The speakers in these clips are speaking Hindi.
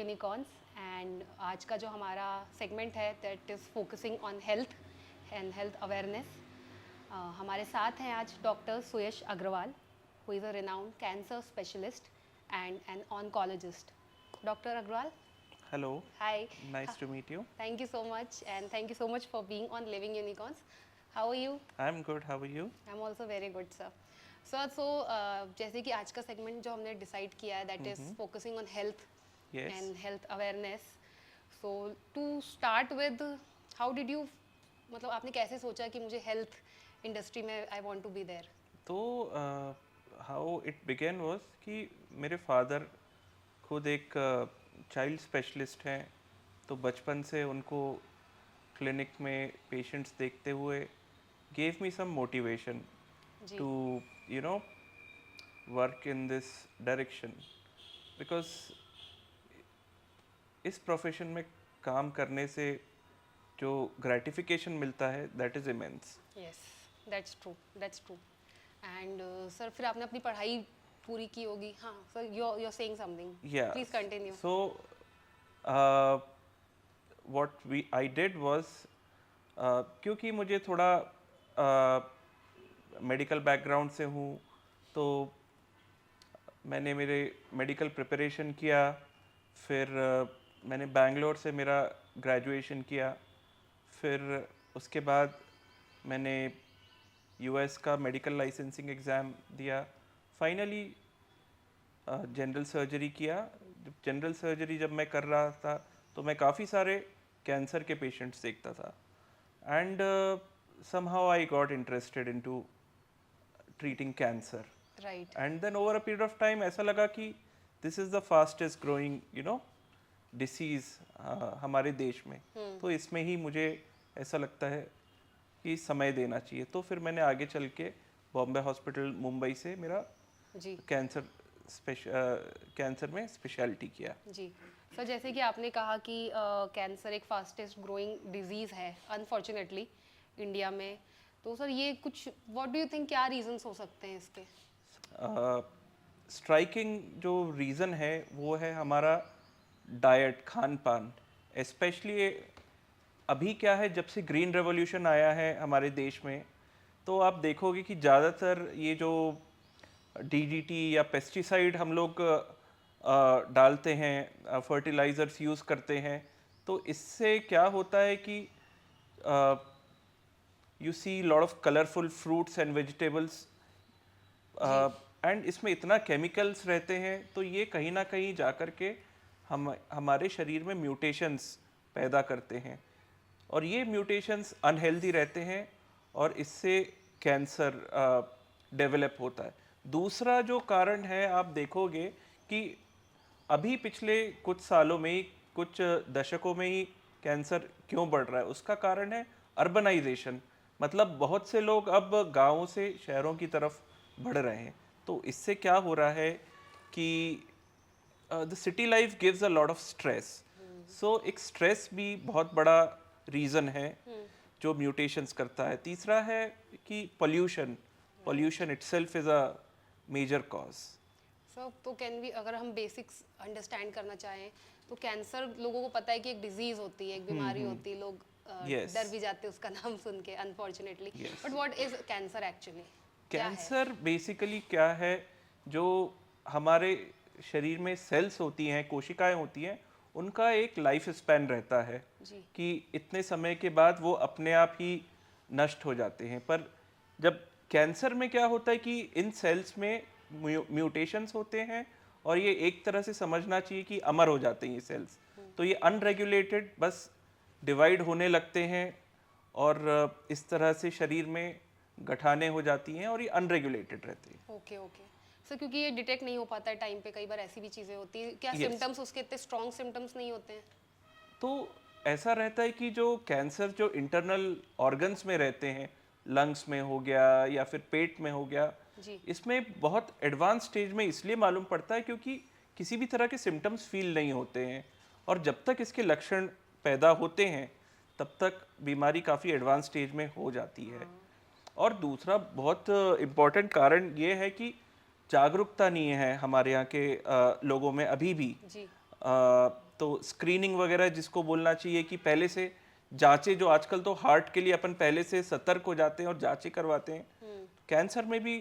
यूनिकॉर्न्स एंड आज का जो हमारा सेगमेंट है that is focusing on health and health awareness. हमारे साथ हैं आज doctor Suyash Agrawal who is a renowned cancer specialist and an oncologist. Doctor Agrawal, Hello, hi. nice to meet you. Thank you so much and thank you so much for being on Living Unicorns. How are you? I'm good, how are you? I am also very good sir. So जैसे कि आज का सेगमेंट जो हमने डिसाइड किया है that is focusing on health Yes. And health awareness. So to start with, how did you, मतलब आपने कैसे सोचा कि मुझे हेल्थ इंडस्ट्री में I want to be there? तो हाउ इट बिगेन वाज कि मेरे फादर खुद एक चाइल्ड स्पेशलिस्ट हैं, तो बचपन से उनको क्लिनिक में पेशेंट्स देखते हुए gave me some motivation जी to you know work in this direction because इस प्रोफेशन में काम करने से जो ग्रेटिफिकेशन मिलता है that is immense. Yes, that's true, that's true. And sir फिर आपने अपनी पढ़ाई पूरी की होगी। हाँ sir, you are saying something, Yeah. Please continue. So, uh, what I did was, क्योंकि मुझे थोड़ा मेडिकल बैकग्राउंड से हूँ, तो मैंने मेरे मेडिकल प्रिपरेशन किया। फिर मैंने बैंगलोर से मेरा ग्रेजुएशन किया। फिर उसके बाद मैंने यूएस का मेडिकल लाइसेंसिंग एग्ज़ाम दिया। फाइनली जनरल सर्जरी किया। जनरल सर्जरी जब मैं कर रहा था तो मैं काफ़ी सारे कैंसर के पेशेंट्स देखता था and somehow I got interested into treating cancer. Right. And then over a period of time ऐसा लगा कि this is the fastest growing disease हमारे देश में, तो इसमें ही मुझे ऐसा लगता है कि समय देना चाहिए। तो फिर मैंने आगे चल के बॉम्बे हॉस्पिटल मुंबई से मेरा जी कैंसर में स्पेशलिटी किया। जी सर, जैसे कि आपने कहा कि कैंसर एक फास्टेस्ट ग्रोइंग डिजीज़ है अनफॉर्चुनेटली इंडिया में। तो सर ये कुछ, व्हाट डू यू थिंक, क्या रीजंस हो सकते हैं इसके? स्ट्राइकिंग जो रीज़न है वो है हमारा डाइट, खान पान। स्पेशली अभी क्या है, जब से ग्रीन रेवोल्यूशन आया है हमारे देश में, तो आप देखोगे कि ज़्यादातर ये जो डीडीटी या पेस्टिसाइड हम लोग डालते हैं, फर्टिलाइज़र्स यूज़ करते हैं, तो इससे क्या होता है कि you see lot of colourful fruits and vegetables जी एंड इसमें इतना केमिकल्स रहते हैं, तो ये कहीं ना कहीं जा कर के हमारे शरीर में म्यूटेशंस पैदा करते हैं और ये म्यूटेशंस अनहेल्दी रहते हैं और इससे कैंसर डेवलप होता है। दूसरा जो कारण है, आप देखोगे कि अभी पिछले कुछ सालों में ही, कुछ दशकों में ही कैंसर क्यों बढ़ रहा है, उसका कारण है अर्बनाइजेशन। मतलब बहुत से लोग अब गाँवों से शहरों की तरफ बढ़ रहे हैं, तो इससे क्या हो रहा है कि the city life gives a lot of stress. So एक स्ट्रेस भी बहुत बड़ा रीज़न है जो म्यूटेशंस करता है। तीसरा है कि pollution itself is a major cause. Sir, तो कैन वी, अगर हम बेसिक्स अंडरस्टैंड करना चाहें तो कैंसर लोगों को पता है कि एक डिजीज होती है, एक बीमारी होती है, लोग Yes. डर भी जाते हैं उसका नाम सुन के unfortunately. Yes. But what is cancer actually? Cancer basically क्या है, जो हमारे शरीर में सेल्स होती हैं, कोशिकाएं होती हैं, उनका एक लाइफ स्पैन रहता है जी कि इतने समय के बाद वो अपने आप ही नष्ट हो जाते हैं। पर जब कैंसर में क्या होता है कि इन सेल्स में म्यूटेशंस होते हैं और ये एक तरह से समझना चाहिए कि अमर हो जाते हैं ये सेल्स। तो ये अनरेगुलेटेड बस डिवाइड होने लगते हैं और इस तरह से शरीर में गठाने हो जाती हैं और ये अनरेगुलेटेड रहती हैं। ओके ओके सर, क्योंकि ये डिटेक्ट नहीं हो पाता है टाइम पे, कई बार ऐसी भी चीज़ें होती है। क्या Yes. सिम्टम्स उसके इतने स्ट्रॉन्ग सिम्टम्स नहीं होते हैं? तो ऐसा रहता है कि जो कैंसर जो इंटरनल ऑर्गन्स में रहते हैं, लंग्स में हो गया या फिर पेट में हो गया, जी इसमें बहुत एडवांस स्टेज में इसलिए मालूम पड़ता है क्योंकि किसी भी तरह के सिम्टम्स फील नहीं होते हैं और जब तक इसके लक्षण पैदा होते हैं तब तक बीमारी काफ़ी एडवांस स्टेज में हो जाती है। और दूसरा बहुत इम्पॉर्टेंट कारण ये है कि जागरूकता नहीं है हमारे यहाँ के लोगों में अभी भी। जी तो स्क्रीनिंग वगैरह जिसको बोलना चाहिए कि पहले से जांचें, जो आजकल तो हार्ट के लिए अपन पहले से सतर्क हो जाते हैं और जांचें करवाते हैं, कैंसर में भी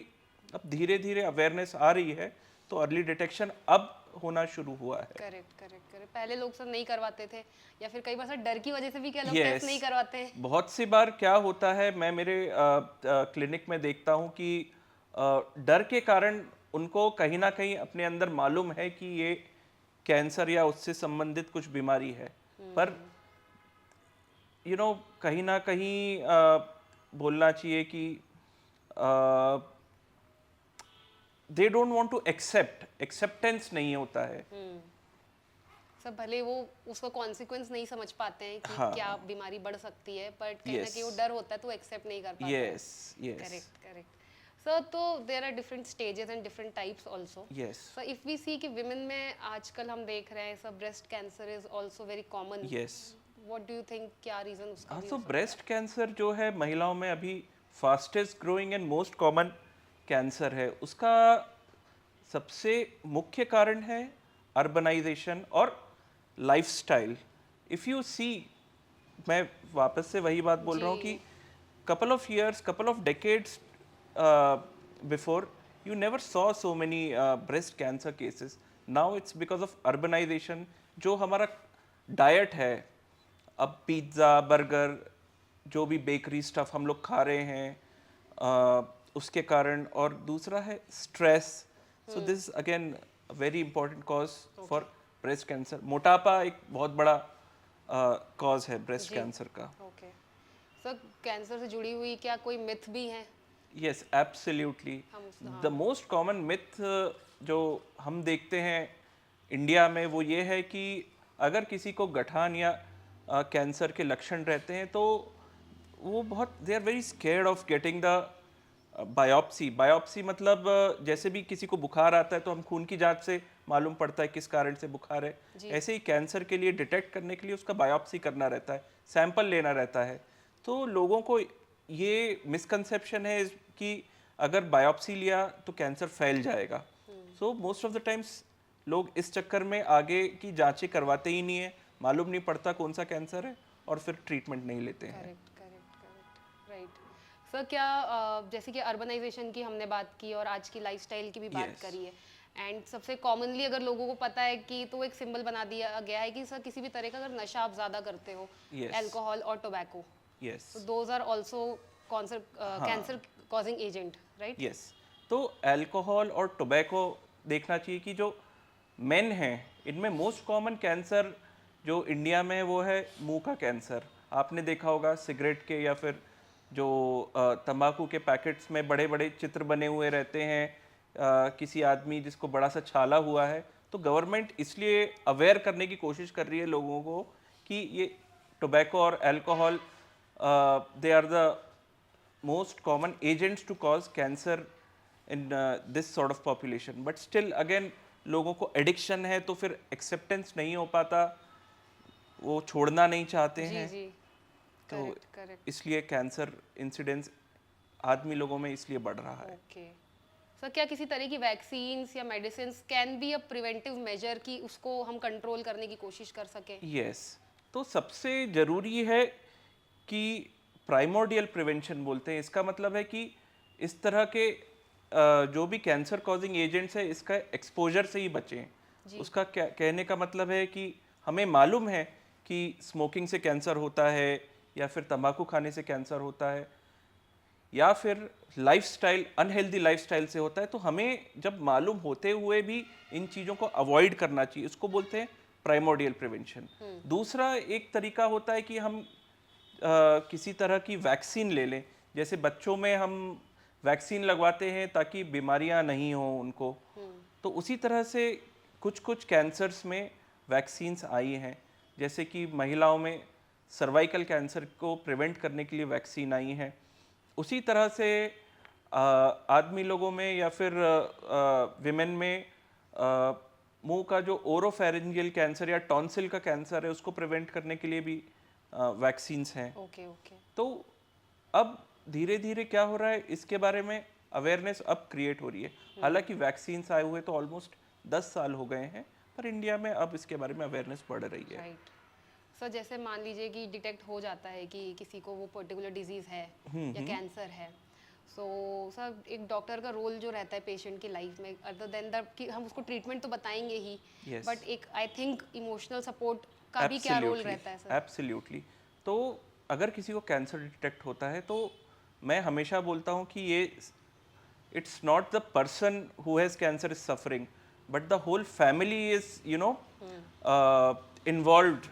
अब धीरे धीरे अवेयरनेस आ रही है, तो अर्ली डिटेक्शन अब होना शुरू हुआ है। Correct correct correct. पहले लोग सब नहीं करवाते थे, या फिर कई बार सर डर की वजह से भी क्या लोग Yes. टेस्ट नहीं करवाते हैं। बहुत सी बार क्या होता है, मैं मेरे क्लिनिक में देखता हूँ कि डर के कारण उनको कहीं ना कहीं अपने अंदर मालूम है कि ये कैंसर या उससे संबंधित कुछ बीमारी है, पर कहीं ना कहीं बोलना चाहिए कि they don't want to acceptance नहीं होता है। सब भले वो उसका कॉन्सिक्वेंस नहीं समझ पाते हैं कि हाँ। क्या बीमारी बढ़ सकती है, बट कहीं ना Yes. कहीं वो डर होता है तो एक्सेप्ट नहीं कर पाते। Yes yes correct correct sir. तो there are different stages and different types also. Yes so if we see कि विमेन में आजकल हम देख रहे हैं सब breast cancer is also very common. Yes. What do you think, क्या रीजन उसका हाँ, भी तो हो सकता ब्रेस्ट कैंसर जो है महिलाओं में अभी fastest growing and most common cancer है। उसका सबसे मुख्य कारण है अर्बनाइजेशन और लाइफस्टाइल। इफ़ यू सी, मैं वापस से वही बात बोल रहा हूँ जी। कि couple of years, couple of decades before, you never saw so many breast cancer cases. Now it's because of urbanization. जो हमारा डाइट है, अब पिज्ज़ा बर्गर जो भी बेकरी स्टफ हम लोग खा रहे हैं, उसके कारण, और दूसरा है stress. So this again very important cause for breast cancer. मोटापा एक बहुत बड़ा कॉज है ब्रेस्ट जी। कैंसर का। ओके सर, कैंसर से जुड़ी हुई क्या कोई मिथ भी है? Yes absolutely. The most common myth जो हम देखते हैं इंडिया में वो ये है कि अगर किसी को गठान या कैंसर के लक्षण रहते हैं तो वो बहुत, they are very scared of getting the biopsy. Biopsy मतलब जैसे भी किसी को बुखार आता है तो हम खून की जांच से मालूम पड़ता है किस कारण से बुखार है, ऐसे ही कैंसर के लिए डिटेक्ट करने के लिए उसका बायोप्सी करना रहता है, सैंपल लेना रहता है। तो लोगों को ये मिसकंसेप्शन है कि अगर बायोप्सी लिया तो कैंसर फैल जाएगा। So most of the times लोग इस चक्कर में आगे की जांचें करवाते ही नहीं है, मालूम नहीं पड़ता कौन सा कैंसर है और फिर ट्रीटमेंट नहीं लेते हैं। Correct correct correct right. Sir क्या जैसे कि अर्बनाइजेशन की हमने बात की और आज की लाइफस्टाइल की भी बात Yes. करी है, एंड सबसे कॉमनली अगर लोगों को पता है कि तो एक सिंबल बना दिया गया है कि सर किसी भी तरह का अगर नशा आप ज़्यादा करते हो, Yes. अल्कोहल और टोबैको, यस तो those are also cancer causing agent, right? Yes. तो अल्कोहल और टोबैको देखना चाहिए कि जो मेन हैं इनमें मोस्ट कॉमन कैंसर जो इंडिया में है वो है मुंह का कैंसर। आपने देखा होगा सिगरेट के या फिर जो तंबाकू के पैकेट्स में बड़े बड़े चित्र बने हुए रहते हैं, किसी आदमी जिसको बड़ा सा छाला हुआ है। तो गवर्नमेंट इसलिए अवेयर करने की कोशिश कर रही है लोगों को कि ये टोबैको और alcohol they are the most common agents to cause cancer in this sort of population, but still again लोगों को एडिक्शन है तो फिर एक्सेप्टेंस नहीं हो पाता, वो छोड़ना नहीं चाहते जी हैं। जी। तो करेक्ट करेक्ट। इसलिए कैंसर इंसिडेंस आदमी लोगों में इसलिए बढ़ रहा है। ओके सर, क्या किसी तरह की वैक्सीन्स या medicine can be a preventive measure कि उसको हम कंट्रोल करने की कोशिश कर सकें? यस। तो सबसे ज़रूरी है कि प्राइमोर्डियल प्रिवेंशन बोलते हैं। इसका मतलब है कि इस तरह के जो भी कैंसर कॉजिंग एजेंट्स है इसका एक्सपोजर से ही बचें। उसका क्या कहने का मतलब है कि हमें मालूम है कि स्मोकिंग से कैंसर होता है या फिर तंबाकू खाने से कैंसर होता है या फिर लाइफस्टाइल, अनहेल्दी लाइफस्टाइल से होता है, तो हमें जब मालूम होते हुए भी इन चीज़ों को अवॉइड करना चाहिए। इसको बोलते हैं प्राइमोर्डियल प्रिवेंशन। दूसरा एक तरीका होता है कि हम किसी तरह की वैक्सीन ले लें। जैसे बच्चों में हम वैक्सीन लगवाते हैं ताकि बीमारियां नहीं हो उनको, तो उसी तरह से कुछ कुछ कैंसर्स में वैक्सीन्स आई हैं। जैसे कि महिलाओं में सर्वाइकल कैंसर को प्रिवेंट करने के लिए वैक्सीन आई हैं। उसी तरह से आदमी लोगों में या फिर विमेन में मुंह का जो ओरोफेरिंजियल कैंसर या टॉन्सिल का कैंसर है उसको प्रिवेंट करने के लिए भी वैक्सीन्स हैं। Okay okay. तो अब धीरे धीरे क्या हो रहा है, इसके बारे में अवेयरनेस अब क्रिएट हो रही है। हालांकि वैक्सीन्स आए हुए तो ऑलमोस्ट 10 साल हो गए हैं, पर इंडिया में अब इसके बारे में अवेयरनेस बढ़ रही है। राइट। सर जैसे मान लीजिए कि डिटेक्ट हो जाता है कि किसी को वो पर्टिकुलर डिजीज़ है या कैंसर है, सो सर एक डॉक्टर का रोल जो रहता है पेशेंट की लाइफ में, अदर देन दैट कि हम उसको ट्रीटमेंट तो बताएंगे ही, Yes. बट एक आई थिंक इमोशनल सपोर्ट का भी क्या रोल रहता है सर? एब्सोल्युटली। तो अगर किसी को कैंसर डिटेक्ट होता है तो मैं हमेशा बोलता हूँ कि ये it's not the person who has cancer is suffering, but the whole family is, involved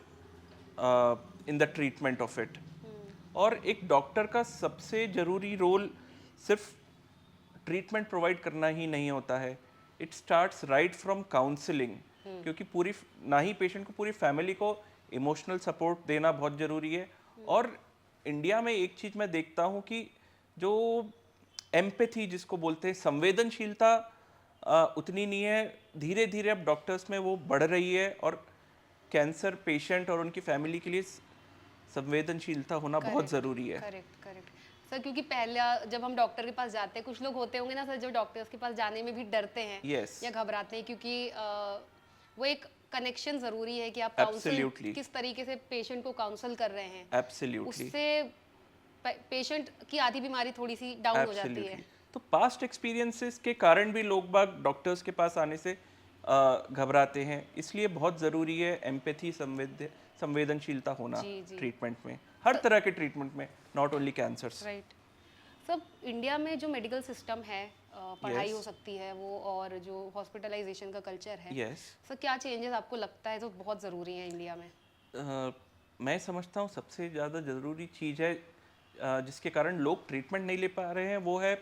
in the treatment of it. और एक डॉक्टर का सबसे ज़रूरी रोल सिर्फ ट्रीटमेंट प्रोवाइड करना ही नहीं होता है। It starts right from counselling, क्योंकि पूरी ना ही पेशेंट को, पूरी फैमिली को इमोशनल सपोर्ट देना बहुत ज़रूरी है। और इंडिया में एक चीज़ मैं देखता हूँ कि जो एम्पैथी जिसको बोलते हैं, संवेदनशीलता उतनी नहीं है। धीरे धीरे अब डॉक्टर्स में वो बढ़ रही है और कैंसर पेशेंट और उनकी फैमिली के लिए संवेदनशीलता होना बहुत ज़रूरी है। करेक्ट करेक्ट सर, क्योंकि पहले जब हम डॉक्टर के पास जाते हैं, कुछ लोग होते होंगे ना सर जो डॉक्टर्स के पास जाने में भी डरते हैं Yes. या घबराते हैं, क्योंकि वो एक कनेक्शन जरूरी है कि आप काउंसिल Absolutely. किस तरीके से पेशेंट को काउंसिल कर रहे हैं, एब्सोल्युटली, उससे पेशेंट की आधी बीमारी थोड़ी सी डाउन हो जाती है। एब्सोल्युटली। तो पास्ट एक्सपीरियंसेस के कारण भी लोग बाग डॉक्टर्स के पास आने से घबराते हैं, इसलिए बहुत ज़रूरी है एम्पैथी, संवेदनशीलता होना जी जी। ट्रीटमेंट में, हर तरह के ट्रीटमेंट में, नॉट ओनली कैंसर्स। राइट। सब इंडिया में जो मेडिकल सिस्टम है, पढ़ाई Yes. हो सकती है वो, और जो हॉस्पिटलाइजेशन का कल्चर है, यस, सर क्या चेंजेस आपको लगता है जो बहुत ज़रूरी है इंडिया में? मैं समझता हूँ सबसे ज़्यादा ज़रूरी चीज़ है जिसके कारण लोग ट्रीटमेंट नहीं ले पा रहे हैं, वो है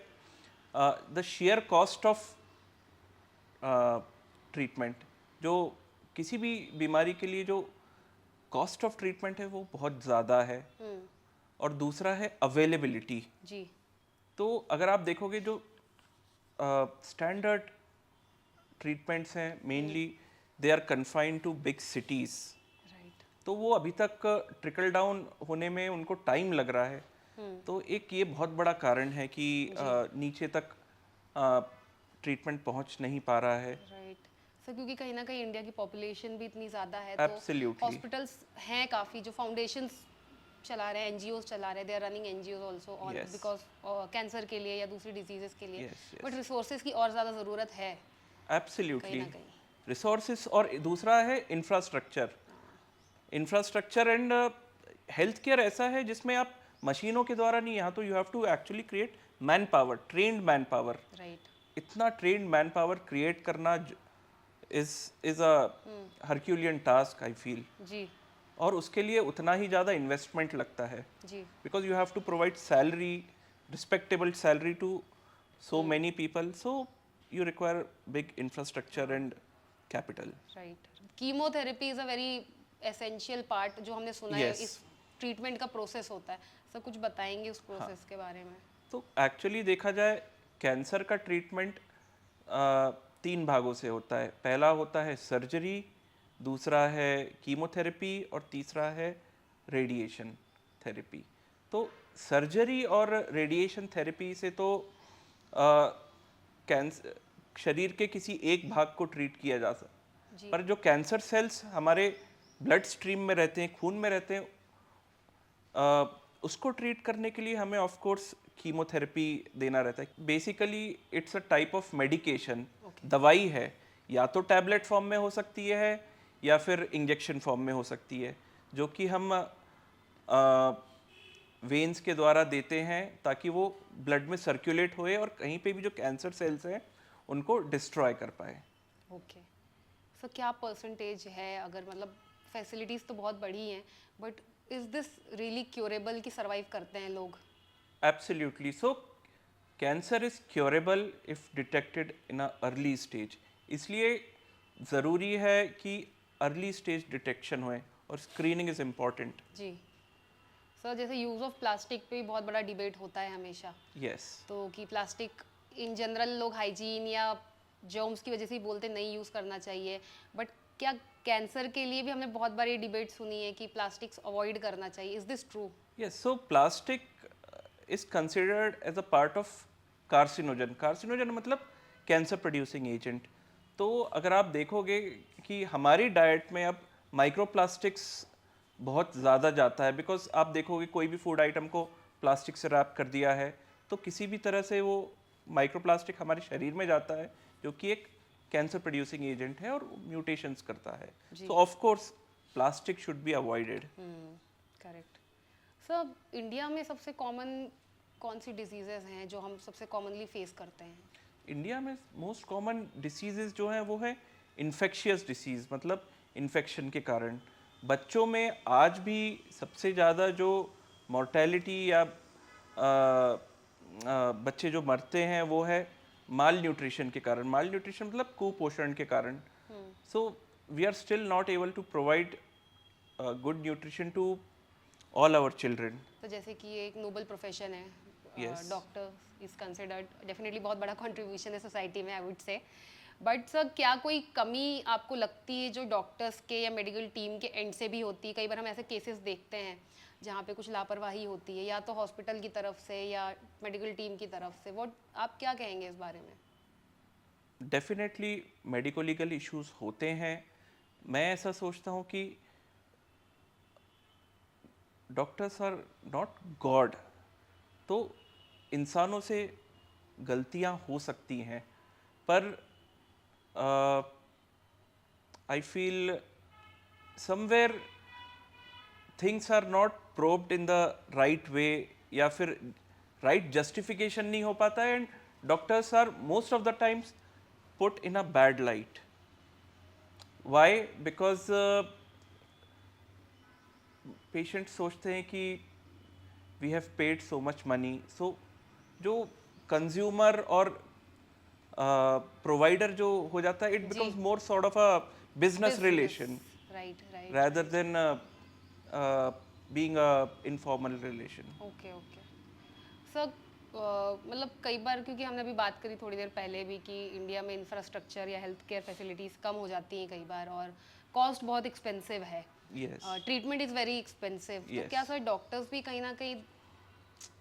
the share cost of treatment. जो किसी भी बीमारी के लिए जो कॉस्ट ऑफ ट्रीटमेंट है वो बहुत ज़्यादा है। और दूसरा है अवेलेबिलिटी। जी। तो अगर आप देखोगे जो स्टैंडर्ड ट्रीटमेंट्स हैं, mainly they are confined to big cities, right. तो वो अभी तक ट्रिकल डाउन होने में उनको टाइम लग रहा है। तो एक ये बहुत बड़ा कारण है कि नीचे तक ट्रीटमेंट पहुंच नहीं पा रहा है। राइट सर, क्योंकि कहीं ना कहीं इंडिया की पॉपुलेशन भी इतनी ज़्यादा है, तो एब्सोल्युटली, हॉस्पिटल्स हैं काफ़ी जो फाउंडेशंस चला रहे हैं, एनजीओज चला रहे हैं, they are running NGOs also on Yes. Because cancer के लिए या दूसरी डिजीजेस के लिए, Yes, yes. बट रिसोर्सेज की और ज़्यादा ज़रूरत है एब्सोल्युटली। कहीं ना कहीं। रिसोर्सेस, और दूसरा है infrastructure. Infrastructure and health care ऐसा है जिसमें आप मशीनों के द्वारा नहीं, यहाँ तो you have to actually create manpower, trained manpower. Right. इतना ट्रेन्ड मैन पावर क्रिएट करना is a herculean task, I feel. जी और उसके लिए उतना ही ज़्यादा इन्वेस्टमेंट लगता है, जी। Because you have to provide salary, respectable salary to so many people, so you require big infrastructure and capital. Right. Chemotherapy is a very essential part जो हमने सुना है Yes. इस ट्रीटमेंट का प्रोसेस होता है। सर कुछ बताएंगे उस प्रोसेस के बारे में? तो एक्चुअली देखा जाए कैंसर का ट्रीटमेंट 3 भागों से होता है। पहला होता है सर्जरी, दूसरा है कीमोथेरेपी और तीसरा है रेडिएशन थेरेपी। तो सर्जरी और रेडिएशन थेरेपी से तो कैंसर शरीर के किसी एक भाग को ट्रीट किया जा सकता, जी। पर जो कैंसर सेल्स हमारे ब्लड स्ट्रीम में रहते हैं, खून में रहते हैं, उसको ट्रीट करने के लिए हमें ऑफ कोर्स कीमोथेरेपी देना रहता है। Basically it's a type of medication, दवाई है, या तो टैबलेट फॉर्म में हो सकती है या फिर इंजेक्शन फॉर्म में हो सकती है, जो कि हम वेन्स के द्वारा देते हैं ताकि वो ब्लड में सर्कुलेट होए और कहीं पे भी जो कैंसर सेल्स हैं उनको डिस्ट्रॉय कर पाए। ओके सर, क्या परसेंटेज है, अगर मतलब फैसिलिटीज़ तो बहुत बड़ी हैं, but is this really curable कि सर्वाइव करते हैं लोग? Absolutely. So cancer is curable if detected in a early stage, इसलिए ज़रूरी है कि अर्ली स्टेज डिटेक्शन होए और स्क्रीनिंग इज़ इम्पॉर्टेंट। जी सर, जैसे यूज़ ऑफ प्लास्टिक पे भी बहुत बड़ा डिबेट होता है हमेशा, यस, तो कि प्लास्टिक इन जनरल लोग हाइजीन या जर्म्स की वजह से ही बोलते नहीं यूज़ करना चाहिए, बट क्या कैंसर के लिए भी हमने बहुत बार ये डिबेट सुनी है कि प्लास्टिक्स अवॉइड करना चाहिए? Is this true? Yes. So plastic is considered as a part of carcinogen. Carcinogen मतलब कैंसर प्रोड्यूसिंग एजेंट। तो अगर आप देखोगे कि हमारी डाइट में अब माइक्रोप्लास्टिक्स बहुत ज़्यादा जाता है, बिकॉज आप देखोगे कोई भी फूड आइटम को प्लास्टिक से रैप कर दिया है तो किसी भी तरह से वो माइक्रोप्लास्टिक हमारे शरीर में जाता है, जो कि एक कैंसर प्रोड्यूसिंग एजेंट है और म्यूटेशंस करता है. सो of course plastic should be avoided. Correct. Sir, India में सबसे कॉमन कौन सी डिजीजेज हैं जो हम सबसे कॉमनली फेस करते हैं? इंडिया में मोस्ट कॉमन डिसीजेज जो हैं वो है इन्फेक्शियस डिसीज़, मतलब इन्फेक्शन के कारण. बच्चों में आज भी सबसे ज़्यादा जो मोर्टेलिटी या बच्चे जो मरते हैं वो है माल न्यूट्रिशन के कारण. माल न्यूट्रिशन मतलब कुपोषण के कारण. So we are still not able to provide good nutrition to all our children. तो जैसे कि ये एक नोबल प्रोफेशन है, Yes. Doctor is considered definitely बहुत बड़ा कंट्रीब्यूशन है सोसाइटी में, I would say. But sir, क्या कोई कमी आपको लगती है जो डॉक्टर्स के या मेडिकल टीम के एंड से भी होती है? कई बार हम ऐसे केसेस देखते हैं जहाँ पे कुछ लापरवाही होती है, या तो हॉस्पिटल की तरफ से या मेडिकल टीम की तरफ से. वो आप क्या कहेंगे इस बारे में? डेफिनेटली मेडिको लीगल इश्यूज होते हैं. मैं ऐसा सोचता हूँ कि डॉक्टर्स आर नॉट गॉड, तो इंसानों से गलतियाँ हो सकती हैं, पर I feel somewhere things are not probed in the right way, या फिर राइट जस्टिफिकेशन नहीं हो पाता है, and doctors are most of the times put in a bad light. Why? Because patient सोचते हैं कि we have paid so much money, so जो कंज्यूमर और प्रोवाइडर जो हो जाता है, it becomes more sort of a business relation right, right. rather than being a informal relation. Okay, okay. Sir, मतलब कई बार, क्योंकि हमने अभी बात करी थोड़ी देर पहले भी कि इंडिया में इंफ्रास्ट्रक्चर या हेल्थ केयर फैसिलिटीज़ कम हो जाती हैं कई बार, और कॉस्ट बहुत एक्सपेंसिव है. Yes. Treatment is very expensive. तो Yes. क्या सर डॉक्टर्स भी कहीं ना कहीं,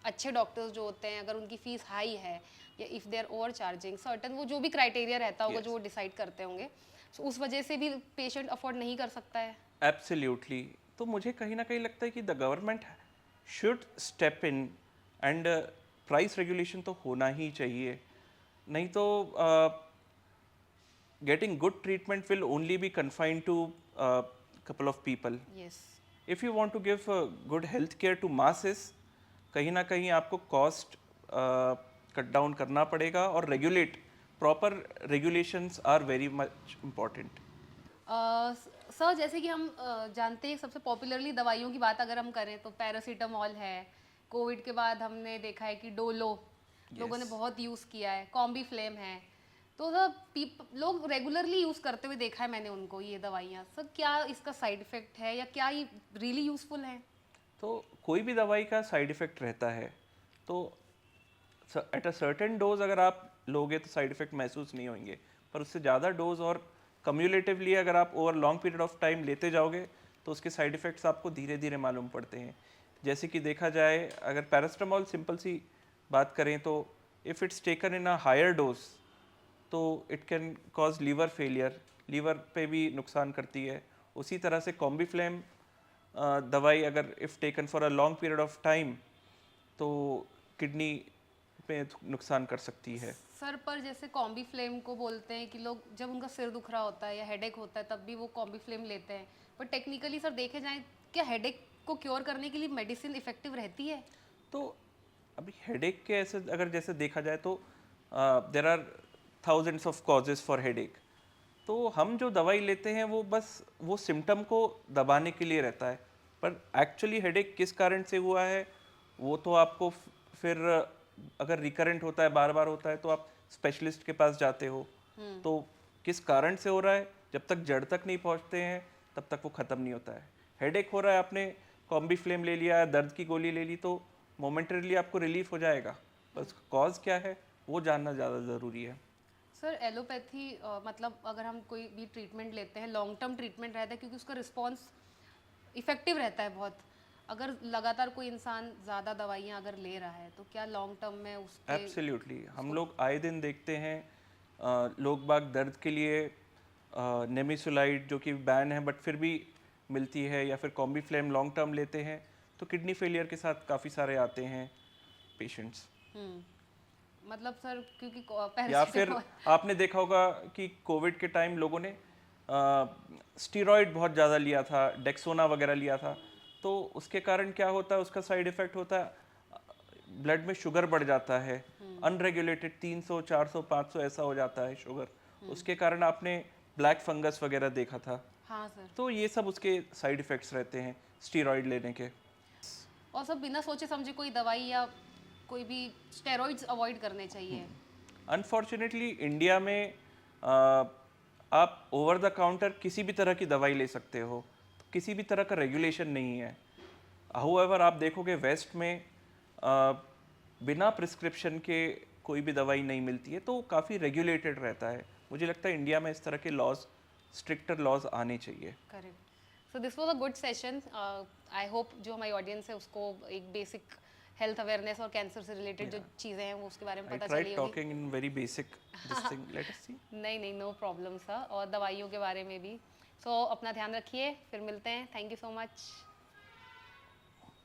अच्छे डॉक्टर्स जो होते हैं, अगर उनकी फीस हाई है या if they are overcharging certain, वो जो भी क्राइटेरिया रहता होगा Yes. जो वो डिसाइड करते होंगे, so उस वजह से भी पेशेंट अफोर्ड नहीं कर सकता है? Absolutely. तो मुझे कहीं ना कहीं लगता है कि the government should step in, and price regulation तो होना ही चाहिए. नहीं तो getting good treatment will only be confined to a couple of people. Yes. If you want to give good health care to masses, कहीं ना कहीं आपको कॉस्ट कट डाउन करना पड़ेगा, और regulate, proper regulations are very much important. Sir, जैसे कि हम जानते हैं, सबसे पॉपुलरली दवाइयों की बात अगर हम करें तो पैरासीटामॉल है. कोविड के बाद हमने देखा है कि डोलो लोगों ने बहुत यूज़ किया है, कॉम्बी फ्लेम है. तो सर, लोग रेगुलरली यूज़ करते हुए देखा है मैंने उनको ये दवाइयाँ. सर, क्या इसका साइड इफ़ेक्ट है या क्या ये रियली यूज़फुल है? तो कोई भी दवाई का साइड इफ़ेक्ट रहता है, तो एट अ सर्टेन डोज अगर आप लोगे तो साइड इफ़ेक्ट महसूस नहीं होंगे, पर उससे ज़्यादा डोज और कम्युलेटिवली अगर आप over long period of time लेते जाओगे तो उसके साइड इफ़ेक्ट्स आपको धीरे धीरे मालूम पड़ते हैं. जैसे कि देखा जाए, अगर पैरास्टामॉल सिंपल सी बात करें तो if it's taken in a higher dose तो it can cause liver failure, liver पे भी नुकसान करती है. उसी तरह से कॉम्बीफ्लेम दवाई अगर if taken for a long period of time तो किडनी पे नुकसान कर सकती है. सर, पर जैसे कॉम्बी फ्लेम को बोलते हैं कि लोग जब उनका सिर दुख रहा होता है या हेडेक होता है तब भी वो कॉम्बी फ्लेम लेते हैं, पर टेक्निकली सर देखे जाए, क्या हेडेक को क्योर करने के लिए मेडिसिन इफेक्टिव रहती है? तो अभी हेडेक के ऐसे अगर जैसे देखा जाए तो there are thousands of causes for headache. तो हम जो दवाई लेते हैं वो बस वो सिम्टम को दबाने के लिए रहता है, पर एक्चुअली हेडेक किस कारण से हुआ है वो तो आपको फिर अगर रिकरेंट होता है, बार बार होता है, तो आप स्पेशलिस्ट के पास जाते हो. तो किस कारण से हो रहा है, जब तक जड़ तक नहीं पहुंचते हैं तब तक वो ख़त्म नहीं होता है. हेडेक हो रहा है, आपने कॉम्बी फ्लेम ले लिया, दर्द की गोली ले ली, तो मोमेंटरीली आपको रिलीफ हो जाएगा, पर उसका कॉज क्या है वो जानना ज़्यादा ज़रूरी है. सर, एलोपैथी मतलब अगर हम कोई भी ट्रीटमेंट लेते हैं, लॉन्ग टर्म ट्रीटमेंट रहता है क्योंकि उसका रिस्पॉन्स इफेक्टिव रहता है बहुत. अगर लगातार कोई इंसान ज़्यादा दवाइयाँ अगर ले रहा है तो क्या लॉन्ग टर्म में उसके... एब्सोल्युटली. हम लोग आए दिन देखते हैं लोग बाग दर्द के लिए नेमिसुलाइड जो कि बैन है बट फिर भी मिलती है, या फिर कॉम्बीफ्लेम लॉन्ग टर्म लेते हैं तो किडनी फेलियर के साथ काफ़ी सारे आते हैं पेशेंट्स। मतलब सर क्योंकि या फिर पैरासीटामोल आपने देखा होगा कि कोविड के टाइम लोगों ने स्टीरॉयड बहुत ज़्यादा लिया था, डेक्सोना वगैरह लिया था, तो उसके कारण क्या होता है, उसका साइड इफ़ेक्ट होता है ब्लड में शुगर बढ़ जाता है, अनरेगुलेटेड 300 400 500 ऐसा हो जाता है शुगर। उसके कारण आपने ब्लैक फंगस वगैरह देखा था। हाँ सर। तो ये सब उसके साइड इफ़ेक्ट्स रहते हैं स्टीरॉयड लेने के। और सब बिना सोचे समझे कोई दवाई या कोई भी स्टेरॉइड्स अवॉइड करने चाहिए। अनफॉर्चुनेटली इंडिया में आप ओवर द काउंटर किसी भी तरह की दवाई ले सकते हो, तो किसी भी तरह का रेगुलेशन नहीं है। हाउएवर आप देखोगे वेस्ट में बिना प्रिस्क्रिप्शन के कोई भी दवाई नहीं मिलती है, तो काफ़ी रेगुलेटेड रहता है। मुझे लगता है इंडिया में इस तरह के लॉज, स्ट्रिक्टर लॉज आने चाहिए। Correct. So this was a good session. I hope जो हमारी ऑडियंस है उसको एक बेसिक हेल्थ अवेयरनेस और कैंसर से रिलेटेड जो चीज़ें हैं वो उसके बारे में आई पता ट्राइड चली होगी। Talking in very basic this thing, let us see. नहीं नहीं, नो प्रॉब्लम सर। और दवाइयों के बारे में भी। सो अपना ध्यान रखिए, फिर मिलते हैं। Thank you so much.